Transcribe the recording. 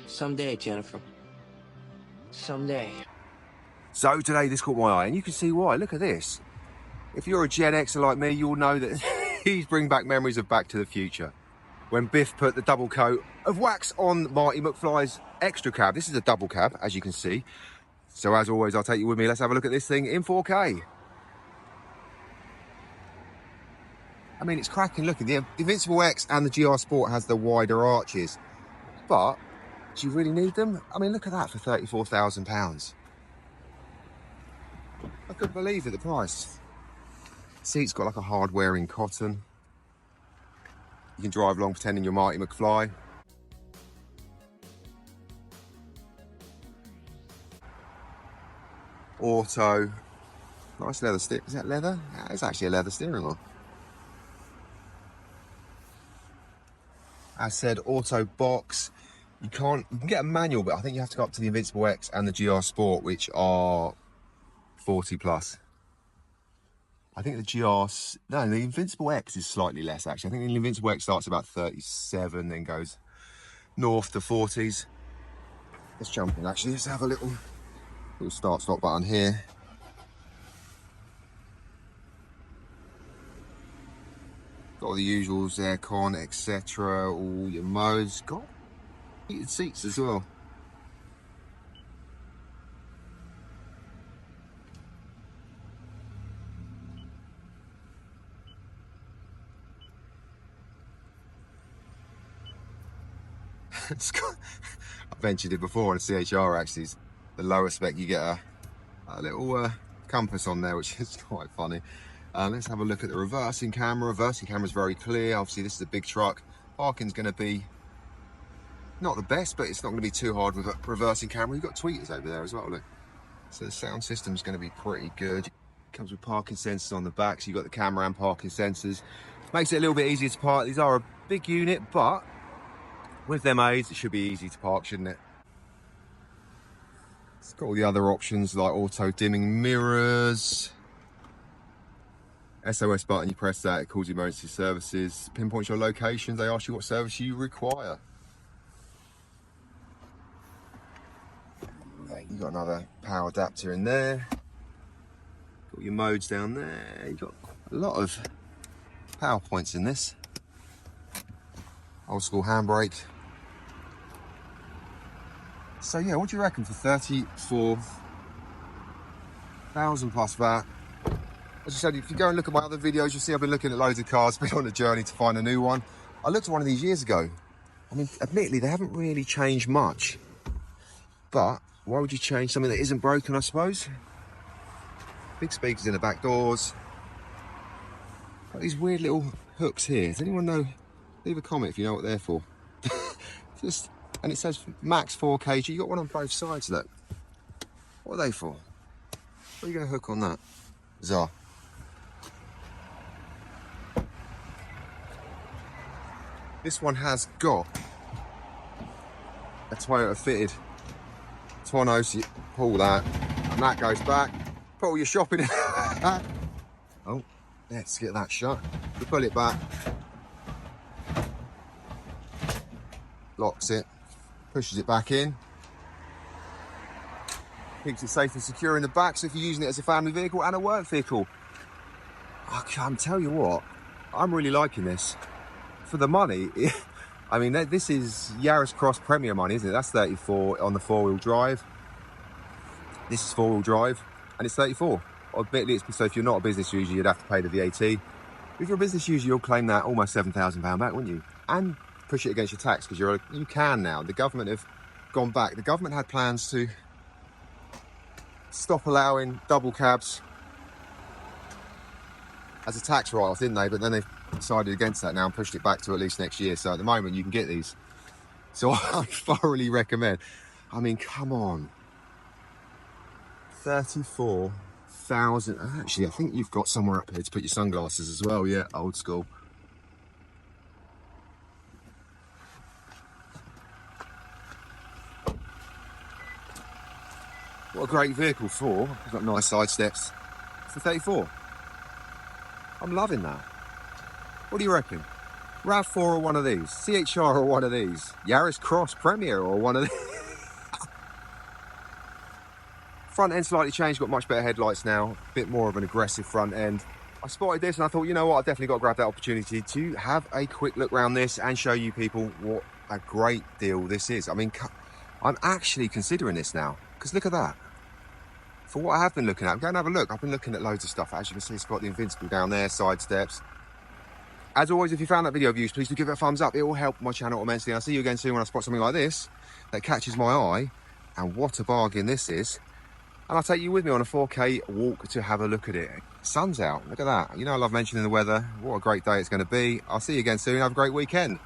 Someday, Jennifer. Someday. So today this caught my eye, and you can see why. Look at this. If you're a Gen Xer like me, you'll know that these bring back memories of Back to the Future. When Biff put the double coat of wax on Marty McFly's extra cab. This is a double cab, as you can see. So as always, I'll take you with me. Let's have a look at this thing in 4K. I mean, it's cracking looking. The Invincible X and the GR Sport has the wider arches. But, do you really need them? I mean, look at that for £34,000. I couldn't believe it, the price. Seat's got like a hard wearing cotton. You can drive along pretending you're Marty McFly. Auto. Nice leather steer. Is that leather? Yeah, it's actually a leather steering wheel. As said, auto box. You can get a manual, but I think you have to go up to the Invincible X and the GR Sport, which are 40 plus. I think the Invincible X is slightly less actually. I think the Invincible X starts about 37, then goes north to 40s. Let's jump in actually, let's have a little start-stop button here. Got all the usuals, aircon, etc. All your modes. Got heated seats as well. I've mentioned it before on a CHR actually. The lower spec you get a little compass on there, which is quite funny. Let's have a look at the reversing camera. Reversing camera is very clear. Obviously this is a big truck. Parking's going to be not the best, but it's not going to be too hard with a reversing camera. You've got tweeters over there as well, look. So the sound system's going to be pretty good. Comes with parking sensors on the back, so you've got the camera and parking sensors. Makes it a little bit easier to park. These are a big unit, but with them aids, it should be easy to park, shouldn't it? It's got all the other options like auto dimming mirrors. SOS button, you press that, it calls emergency services, pinpoints your locations, they ask you what service you require. You've got another power adapter in there. Got your modes down there. You've got a lot of power points in this. Old school handbrake. So yeah, what do you reckon for 34,000 plus that? As I said, if you go and look at my other videos, you'll see I've been looking at loads of cars, been on a journey to find a new one. I looked at one of these years ago. I mean, admittedly, they haven't really changed much. But why would you change something that isn't broken, I suppose? Big speakers in the back doors. Got these weird little hooks here. Does anyone know? Leave a comment if you know what they're for. And it says max 4 kg. You got one on both sides, look. What are they for? What are you going to hook on that? Bizarre. This one has got a Toyota fitted tonneau, so you pull that, and that goes back. Put all your shopping in. Oh, let's get that shut. You pull it back, locks it, pushes it back in, keeps it safe and secure in the back. So if you're using it as a family vehicle and a work vehicle, I can tell you what, I'm really liking this. For the money, I mean, this is Yaris Cross Premier money, isn't it? That's 34 on the 4-wheel drive. This is 4-wheel drive, and it's 34. Admittedly, it's so if you're not a business user, you'd have to pay the VAT. If you're a business user, you'll claim that almost £7,000 back, wouldn't you? And push it against your tax, because you can now. The government have gone back. The government had plans to stop allowing double cabs as a tax write-off, didn't they? But then they've decided against that now and pushed it back to at least next year. So at the moment you can get these. So I thoroughly recommend. I mean, come on. 34,000. Actually, I think you've got somewhere up here to put your sunglasses as well. Yeah, old school. What a great vehicle for. It's got nice side steps. For 34. I'm loving that. What do you reckon? RAV4 or one of these, CHR or one of these, Yaris Cross Premier or one of these. Front end slightly changed, got much better headlights now, a bit more of an aggressive front end. I spotted this and I thought, you know what, I've definitely got to grab that opportunity to have a quick look around this and show you people what a great deal this is. I mean, I'm actually considering this now, because look at that. For what I have been looking at, go and have a look. I've been looking at loads of stuff. As you can see, it's got the Invincible down there, side steps. As always, if you found that video of use, please do give it a thumbs up. It will help my channel immensely. I'll see you again soon when I spot something like this that catches my eye. And what a bargain this is. And I'll take you with me on a 4K walk to have a look at it. Sun's out, look at that. You know I love mentioning the weather. What a great day it's going to be. I'll see you again soon. Have a great weekend.